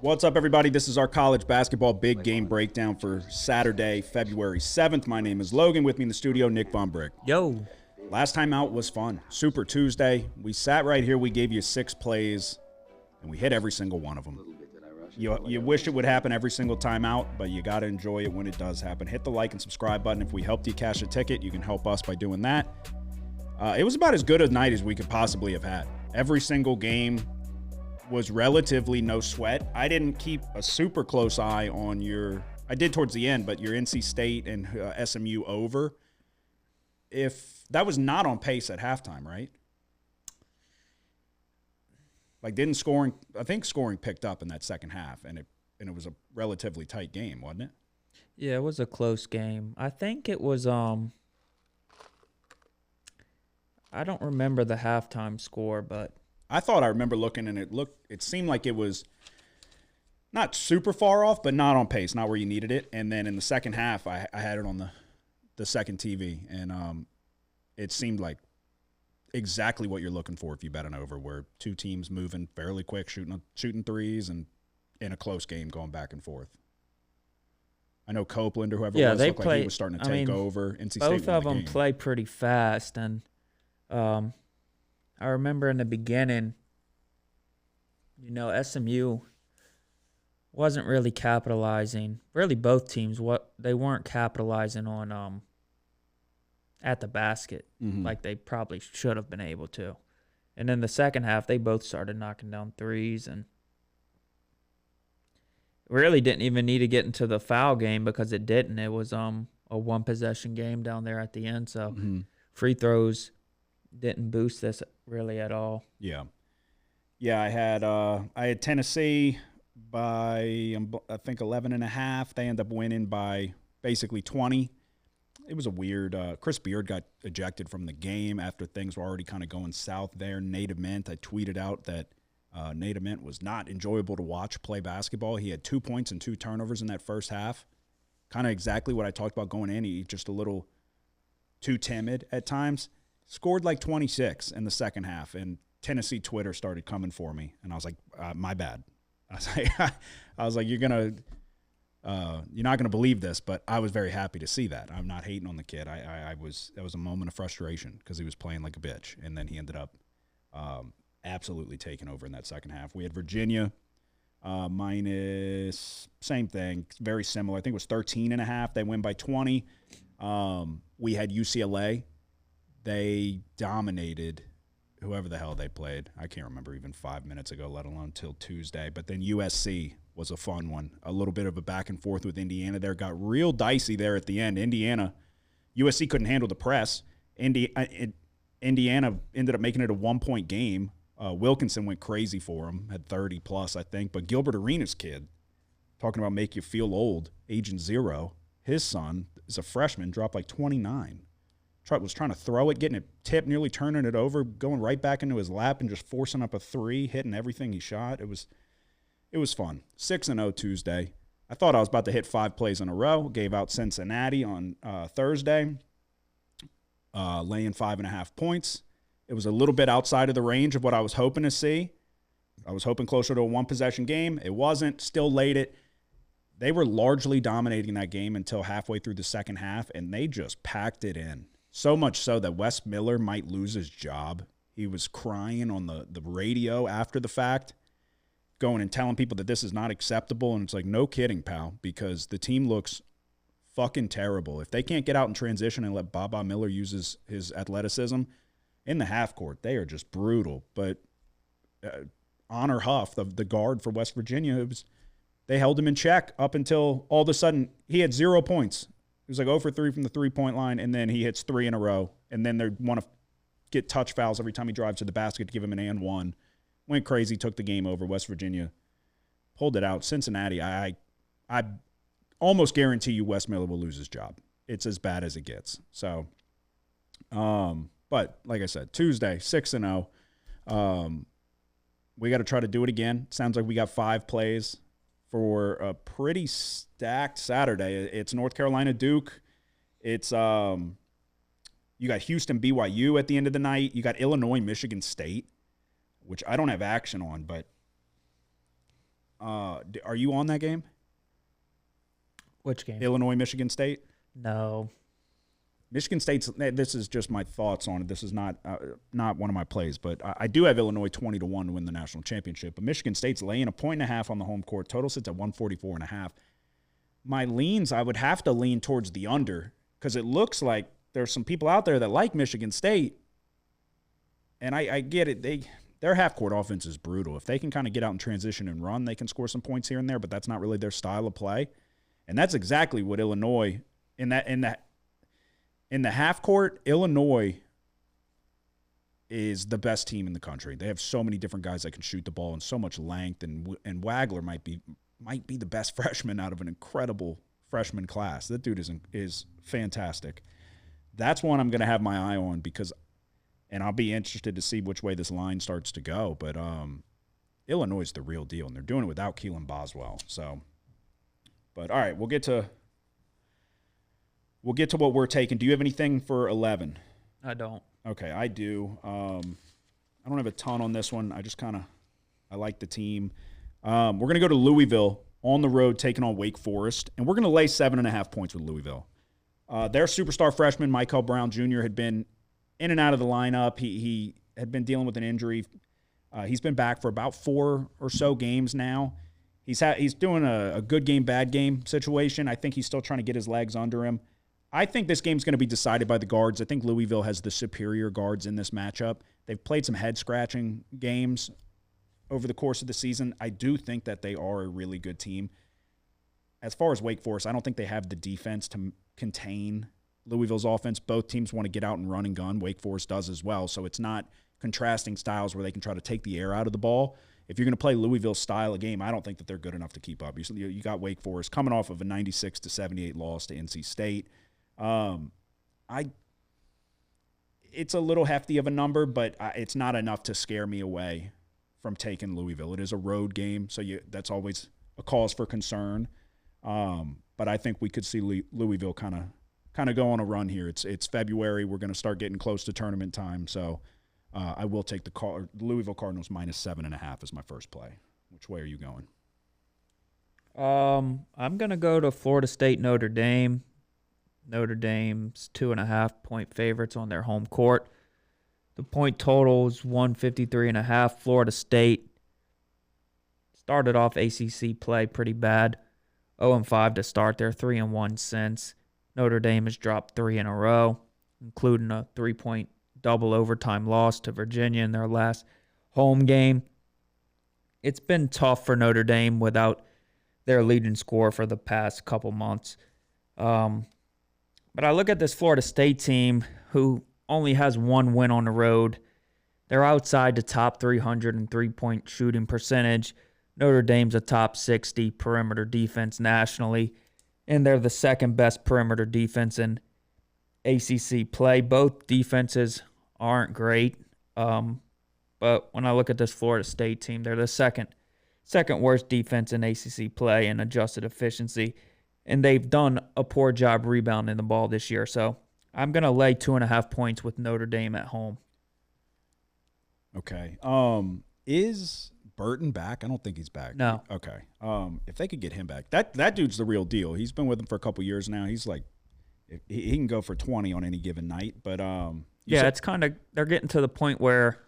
What's up, everybody? This is our college basketball big game breakdown for Saturday, February 7th. My name is Logan. With me in the studio, Nick Von Brick. Yo. Last time out was fun. Super Tuesday. We sat right here. We gave you 6 plays, and we hit every single one of them. You wish it would happen every single time out, but you got to enjoy it when it does happen. Hit the like and subscribe button. If we helped you cash a ticket, you can help us by doing that. It was about as good a night as we could possibly have had. Every single game was relatively no sweat. I didn't keep a super close eye on I did towards the end, but your NC State and SMU over. If that was not on pace at halftime, right? Like, I think scoring picked up in that second half, and it was a relatively tight game, wasn't it? Yeah, it was a close game. I think it was I don't remember the halftime score, but I thought I remember looking, and it seemed like it was not super far off, but not on pace, not where you needed it. And then in the second half, I had it on the second TV, and it seemed like exactly what you're looking for if you bet an over, where two teams moving fairly quick, shooting threes, and in a close game going back and forth. I know Copeland or whoever it was looked like he was starting to take over. NC State both won of the them game. play pretty fast, and I remember in the beginning, SMU wasn't really capitalizing. Really, both teams they weren't capitalizing on at the basket like they probably should have been able to. And in the second half, they both started knocking down threes, and really didn't even need to get into the foul game because it didn't. It was a one possession game down there at the end, so free throws didn't boost this really at all. Yeah. I had Tennessee by I think 11.5. They end up winning by basically 20. It was a weird. Chris Beard got ejected from the game after things were already kind of going south there. Nate Ament, I tweeted out that Nate Ament was not enjoyable to watch play basketball. He had 2 points and 2 turnovers in that first half. Kind of exactly what I talked about going in. He just a little too timid at times. Scored like 26 in the second half, and Tennessee Twitter started coming for me, and I was like, my bad. I was like, you're not gonna believe this, but I was very happy to see that. I'm not hating on the kid. That was a moment of frustration because he was playing like a bitch, and then he ended up absolutely taking over in that second half. We had Virginia minus, same thing, very similar. I think it was 13.5. They win by 20. We had UCLA. They dominated whoever the hell they played. I can't remember even 5 minutes ago, let alone till Tuesday. But then USC was a fun one. A little bit of a back and forth with Indiana there. Got real dicey there at the end. USC couldn't handle the press. Indiana ended up making it a 1-point game. Wilkinson went crazy for him, had 30-plus, I think. But Gilbert Arenas' kid, talking about make you feel old, Agent Zero, his son is a freshman, dropped like 29. Was trying to throw it, getting it tipped, nearly turning it over, going right back into his lap and just forcing up a three, hitting everything he shot. It was fun. 6-0 Tuesday. I thought I was about to hit 5 plays in a row. Gave out Cincinnati on Thursday, laying 5.5 points. It was a little bit outside of the range of what I was hoping to see. I was hoping closer to a one-possession game. It wasn't. Still laid it. They were largely dominating that game until halfway through the second half, and they just packed it in. So much so that Wes Miller might lose his job. He was crying on the radio after the fact, going and telling people that this is not acceptable. And it's like, no kidding, pal, because the team looks fucking terrible. If they can't get out in transition and let Baba Miller use his athleticism in the half court, they are just brutal. But Honor Huff, the guard for West Virginia, they held him in check up until all of a sudden he had 0 points. He was like 0 for 3 from the three-point line, and then he hits 3 in a row. And then they want to get touch fouls every time he drives to the basket to give him an and one. Went crazy, took the game over. West Virginia pulled it out. Cincinnati, I almost guarantee you Wes Miller will lose his job. It's as bad as it gets. So, but like I said, Tuesday, 6-0. We got to try to do it again. Sounds like we got 5 plays for a pretty stacked Saturday. It's North Carolina Duke. It's you got Houston BYU at the end of the night. You got Illinois Michigan State, which I don't have action on, but Are you on that game? Which game? Illinois, Michigan State? No. Michigan State's. This is just my thoughts on it. This is not one of my plays, but I do have Illinois 20-1 to win the national championship. But Michigan State's laying 1.5 on the home court. Total sits at 144.5. My leans, I would have to lean towards the under because it looks like there's some people out there that like Michigan State, and I get it. Their half court offense is brutal. If they can kind of get out in transition and run, they can score some points here and there. But that's not really their style of play, and that's exactly what Illinois in the half court, Illinois is the best team in the country. They have so many different guys that can shoot the ball and so much length, and Wagler might be the best freshman out of an incredible freshman class. That dude is fantastic. That's one I'm going to have my eye on and I'll be interested to see which way this line starts to go. But Illinois is the real deal, and they're doing it without Keelan Boswell. So, but all right, we'll get to what we're taking. Do you have anything for 11? I don't. Okay, I do. I don't have a ton on this one. I like the team. We're going to go to Louisville on the road, taking on Wake Forest, and we're going to lay 7.5 points with Louisville. Their superstar freshman, Michael Brown Jr., had been in and out of the lineup. He had been dealing with an injury. He's been back for about 4 or so games now. He's doing a good game, bad game situation. I think he's still trying to get his legs under him. I think this game's going to be decided by the guards. I think Louisville has the superior guards in this matchup. They've played some head-scratching games over the course of the season. I do think that they are a really good team. As far as Wake Forest, I don't think they have the defense to contain Louisville's offense. Both teams want to get out and run and gun. Wake Forest does as well. So it's not contrasting styles where they can try to take the air out of the ball. If you're going to play Louisville's style of game, I don't think that they're good enough to keep up. You got Wake Forest coming off of a 96-78 loss to NC State. It's a little hefty of a number, but it's not enough to scare me away from taking Louisville. It is a road game, so that's always a cause for concern. But I think we could see Louisville kind of go on a run here. It's February. We're going to start getting close to tournament time, so I will take the Louisville Cardinals -7.5 as my first play. Which way are you going? I'm going to go to Florida State Notre Dame. Notre Dame's 2.5-point favorites on their home court. The point total is 153.5. Florida State started off ACC play pretty bad. 0-5 to start. They're 3-1 since. Notre Dame has dropped 3 in a row, including a 3-point double overtime loss to Virginia in their last home game. It's been tough for Notre Dame without their leading scorer for the past couple months. But I look at this Florida State team who only has 1 win on the road. They're outside the top 300 in three-point shooting percentage. Notre Dame's a top 60 perimeter defense nationally, and they're the second best perimeter defense in ACC play. Both defenses aren't great, but when I look at this Florida State team, they're the second worst defense in ACC play in adjusted efficiency. And they've done a poor job rebounding the ball this year. So I'm going to lay 2.5 points with Notre Dame at home. Okay. Is Burton back? I don't think he's back. No. Okay. If they could get him back, that dude's the real deal. He's been with them for a couple years now. He's like, he can go for 20 on any given night. But it's kind of, they're getting to the point where,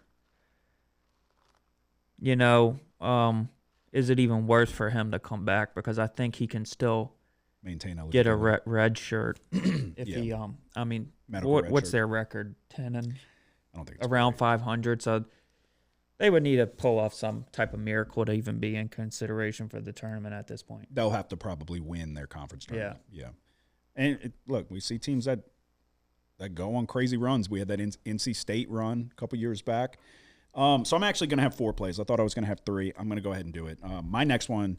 is it even worse for him to come back? Because I think he can still maintain get a red shirt if he what's their record? 10 and I don't think it's around 500. So they would need to pull off some type of miracle to even be in consideration for the tournament at this point. They'll have to probably win their conference tournament. Yeah. And look, we see teams that go on crazy runs. We had that NC State run a couple years back. So I'm actually going to have 4 plays. I thought I was going to have 3. I'm going to go ahead and do it. My next one,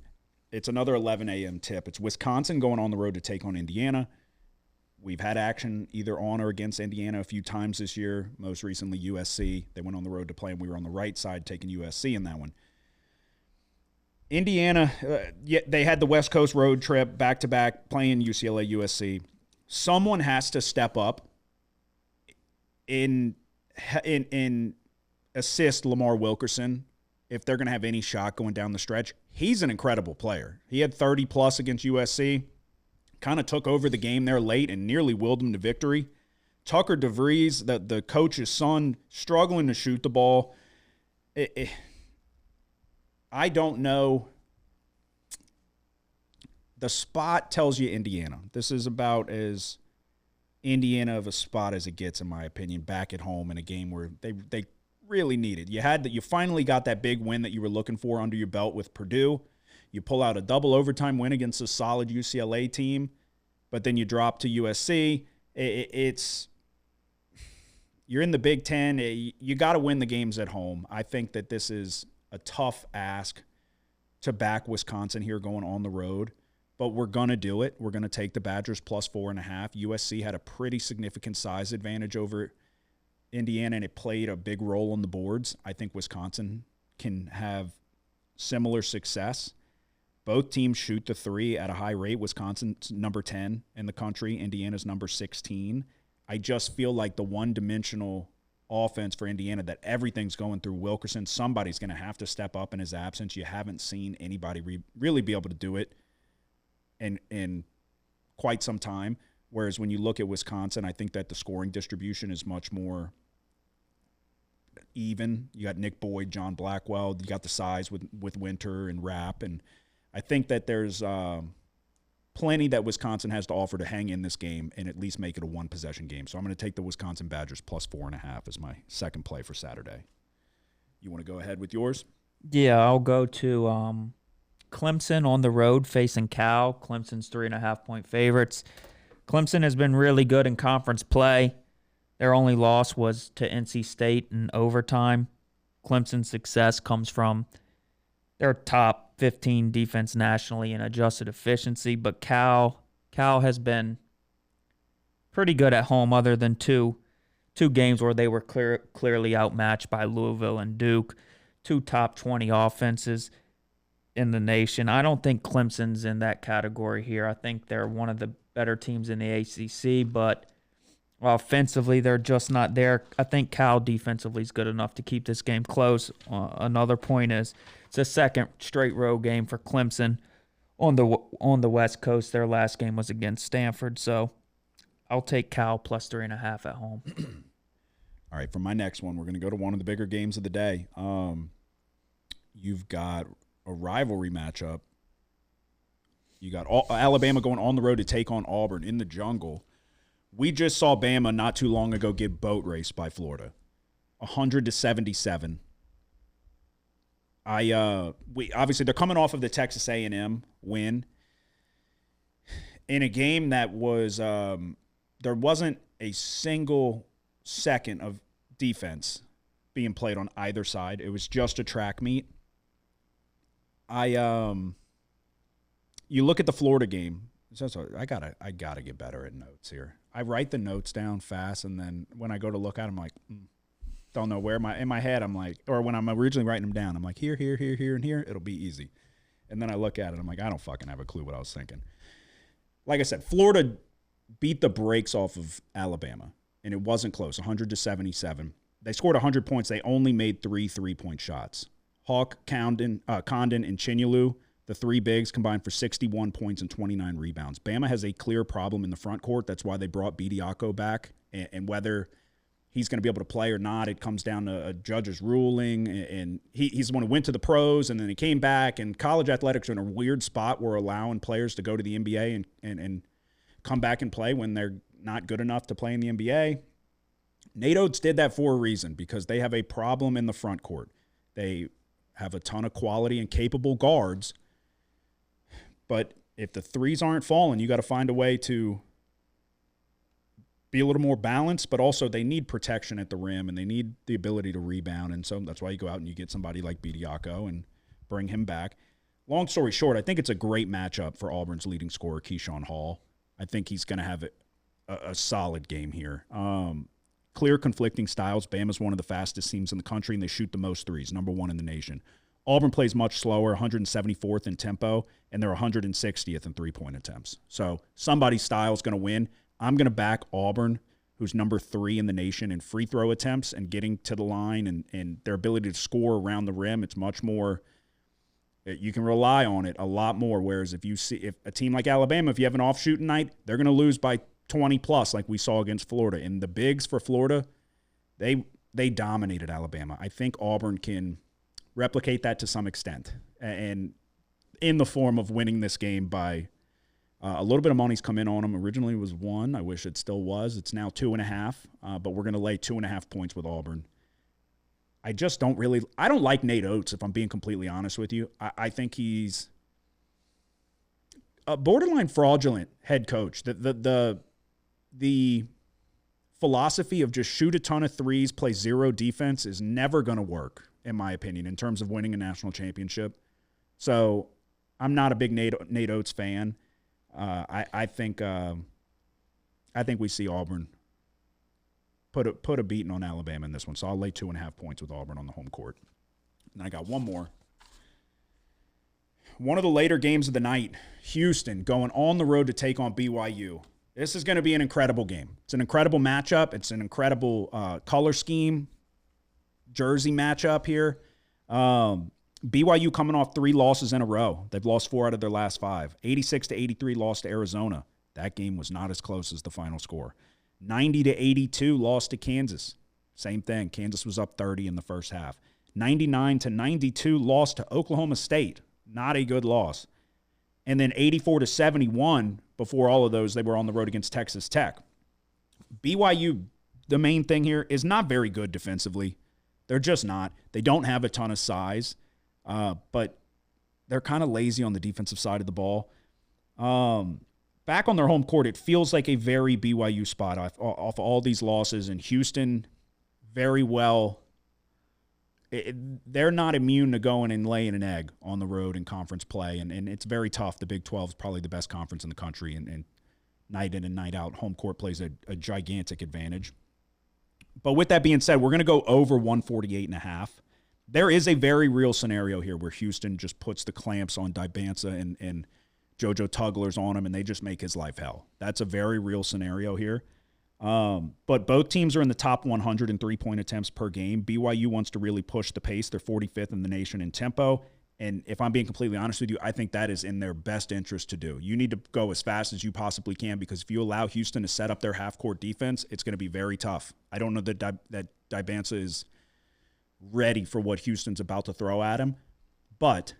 it's another 11 a.m. tip. It's Wisconsin going on the road to take on Indiana. We've had action either on or against Indiana a few times this year, most recently USC. They went on the road to play, and we were on the right side taking USC in that one. Indiana, they had the West Coast road trip, back-to-back, playing UCLA, USC. Someone has to step up in assist Lamar Wilkerson if they're going to have any shot going down the stretch. he's an incredible player. He had 30-plus against USC, kind of took over the game there late and nearly willed them to victory. Tucker DeVries, the coach's son, struggling to shoot the ball. I don't know. The spot tells you Indiana. This is about as Indiana of a spot as it gets, in my opinion, back at home in a game where they really needed. You finally got that big win that you were looking for under your belt with Purdue. You pull out a double overtime win against a solid UCLA team, but then you drop to USC. You're in the Big Ten. You got to win the games at home. I think that this is a tough ask to back Wisconsin here going on the road, but we're going to do it. We're going to take the Badgers plus 4.5. USC had a pretty significant size advantage over Indiana, and it played a big role on the boards. I think Wisconsin can have similar success. Both teams shoot the three at a high rate. Wisconsin's number 10 in the country. Indiana's number 16. I just feel like the one-dimensional offense for Indiana, that everything's going through Wilkerson. Somebody's going to have to step up in his absence. You haven't seen anybody really be able to do it in quite some time. Whereas when you look at Wisconsin, I think that the scoring distribution is much more even. You got Nick Boyd, John Blackwell. You got the size with Winter and Rapp. And I think that there's plenty that Wisconsin has to offer to hang in this game and at least make it a one-possession game. So I'm going to take the Wisconsin Badgers plus 4.5 as my second play for Saturday. You want to go ahead with yours? Yeah, I'll go to Clemson on the road facing Cal. Clemson's 3.5-point favorites. Clemson has been really good in conference play. Their only loss was to NC State in overtime. Clemson's success comes from their top 15 defense nationally in adjusted efficiency, but Cal has been pretty good at home other than two games where they were clearly outmatched by Louisville and Duke, two top 20 offenses in the nation. I don't think Clemson's in that category here. I think they're one of the better teams in the ACC, but offensively, they're just not there. I think Cal defensively is good enough to keep this game close. Another point is it's a second straight road game for Clemson on the West Coast. Their last game was against Stanford, so I'll take Cal plus 3.5 at home. All right, for my next one, we're going to go to one of the bigger games of the day. You've got a rivalry matchup. You got Alabama going on the road to take on Auburn in the jungle. We just saw Bama not too long ago get boat raced by Florida, 100-77. Obviously they're coming off of the Texas A&M win in a game that was there wasn't a single second of defense being played on either side. It was just a track meet. You look at the Florida game. I gotta get better at notes here. I write the notes down fast, and then when I go to look at them, I'm like, don't know where in my head I'm like, or when I'm originally writing them down, I'm like, here, and here, it'll be easy. And then I look at it, I'm like, I don't fucking have a clue what I was thinking. Like I said, Florida beat the brakes off of Alabama, and it wasn't close, 100-77. They scored 100 points. They only made 3 3-point shots. Hawk, Condon, and Chinyelu, the three bigs, combined for 61 points and 29 rebounds. Bama has a clear problem in the front court. That's why they brought Bediako back. And whether he's going to be able to play or not, it comes down to a judge's ruling. And he's the one who went to the pros, and then he came back. And college athletics are in a weird spot where allowing players to go to the NBA and come back and play when they're not good enough to play in the NBA. Nate Oates did that for a reason, because they have a problem in the front court. They have a ton of quality and capable guards. But if the threes aren't falling, you got to find a way to be a little more balanced, but also they need protection at the rim, and they need the ability to rebound. And so that's why you go out and you get somebody like Bediako and bring him back. Long story short, I think it's a great matchup for Auburn's leading scorer, Keyshawn Hall. I think he's going to have a solid game here. Clear conflicting styles. Bama's one of the fastest teams in the country, and they shoot the most threes, number 1 in the nation. Auburn plays much slower, 174th in tempo, and they're 160th in three-point attempts. So somebody's style is going to win. I'm going to back Auburn, who's number 3 in the nation in free throw attempts and getting to the line and their ability to score around the rim. It's much more You can rely on it a lot more. Whereas if a team like Alabama, if you have an off shooting night, they're going to lose by 20 plus, like we saw against Florida. And the bigs for Florida, they dominated Alabama. I think Auburn can replicate that to some extent, and in the form of winning this game by a little bit of money's come in on them. Originally it was 1. I wish it still was. It's now 2.5, but we're going to lay 2.5 points with Auburn. I don't like Nate Oates, if I'm being completely honest with you. I think he's a borderline fraudulent head coach. The philosophy of just shoot a ton of threes, play zero defense is never going to work, in my opinion, in terms of winning a national championship. So I'm not a big Nate Oates fan. I think we see Auburn put a beating on Alabama in this one. So I'll lay 2.5 points with Auburn on the home court. And I got one more. One of the later games of the night, Houston going on the road to take on BYU. This is going to be an incredible game. It's an incredible matchup. It's an incredible color scheme, jersey matchup here. BYU coming off 3 losses in a row. They've lost 4 out of their last 5. 86-83 loss to Arizona. That game was not as close as the final score. 90-82 loss to Kansas. Same thing. Kansas was up 30 in the first half. 99-92 loss to Oklahoma State. Not a good loss. And then 84-71 before all of those, they were on the road against Texas Tech. BYU, the main thing here, is not very good defensively. They're just not. They don't have a ton of size, but they're kind of lazy on the defensive side of the ball. Back on their home court, it feels like a very BYU spot off all these losses. And Houston, very well, they're not immune to going and laying an egg on the road in conference play. And it's very tough. The Big 12 is probably the best conference in the country. And night in and night out, home court plays a gigantic advantage. But with that being said, we're going to go over 148.5. There is a very real scenario here where Houston just puts the clamps on Dybansa and JoJo Tugler's on him, and they just make his life hell. That's a very real scenario here. But both teams are in the top 100 in three-point attempts per game. BYU wants to really push the pace. They're 45th in the nation in tempo. And if I'm being completely honest with you, I think that is in their best interest to do. You need to go as fast as you possibly can, because if you allow Houston to set up their half-court defense, it's going to be very tough. I don't know that Dybansa is ready for what Houston's about to throw at him. But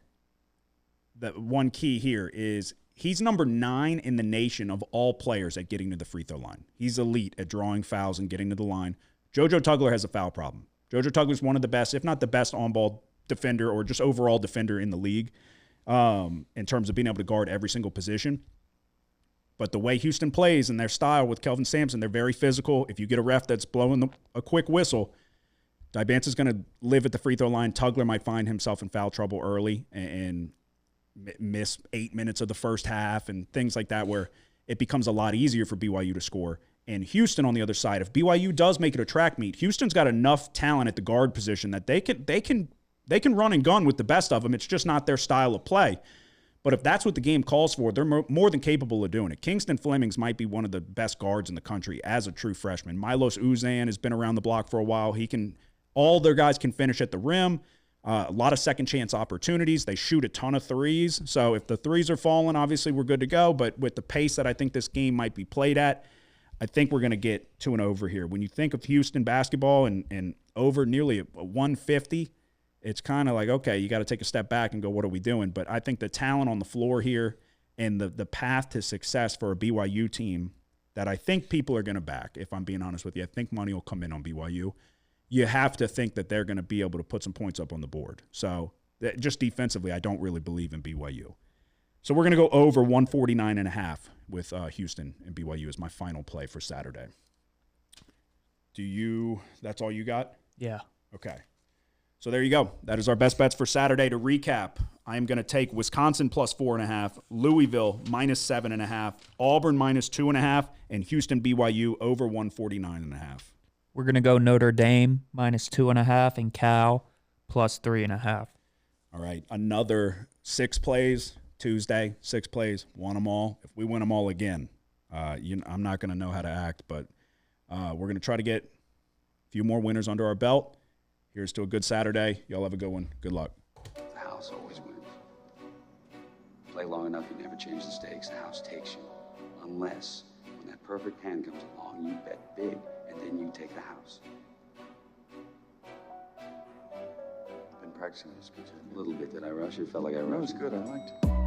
the one key here is he's number 9 in the nation of all players at getting to the free throw line. He's elite at drawing fouls and getting to the line. JoJo Tugler has a foul problem. JoJo Tugler is one of the best, if not the best, on-ball defender or just overall defender in the league in terms of being able to guard every single position. But the way Houston plays and their style with Kelvin Sampson, they're very physical. If you get a ref that's blowing a quick whistle, Dybansa's going to live at the free throw line. Tugler might find himself in foul trouble early and miss 8 minutes of the first half and things like that, where it becomes a lot easier for BYU to score. And Houston on the other side, if BYU does make it a track meet, Houston's got enough talent at the guard position that they can run and gun with the best of them. It's just not their style of play. But if that's what the game calls for, they're more than capable of doing it. Kingston Flemings might be one of the best guards in the country as a true freshman. Milos Uzan has been around the block for a while. All their guys can finish at the rim. A lot of second chance opportunities. They shoot a ton of threes. So if the threes are falling, obviously we're good to go. But with the pace that I think this game might be played at, I think we're going to get to an over here. When you think of Houston basketball and over nearly a 150, it's kind of like, okay, you got to take a step back and go, what are we doing? But I think the talent on the floor here and the path to success for a BYU team that I think people are going to back, if I'm being honest with you, I think money will come in on BYU. You have to think that they're going to be able to put some points up on the board. So just defensively, I don't really believe in BYU. So we're going to go over 149.5 with Houston and BYU as my final play for Saturday. That's all you got? Yeah. Okay. So there you go. That is our best bets for Saturday. To recap, I am going to take Wisconsin plus 4.5, Louisville minus 7.5, Auburn minus 2.5, and Houston BYU over 149.5. We're going to go Notre Dame minus 2.5 and Cal plus 3.5. All right. Another 6 plays Tuesday, 6 plays, won them all. If we win them all again, I'm not going to know how to act, but we're going to try to get a few more winners under our belt. Here's to a good Saturday. Y'all have a good one. Good luck. The house always wins. play long enough, you never change the stakes. The house takes you. Unless, when that perfect hand comes along, you bet big, and then you take the house. I've been practicing this speech. A little bit. Did I rush you? Felt like I rushed. No, it's good. I liked it.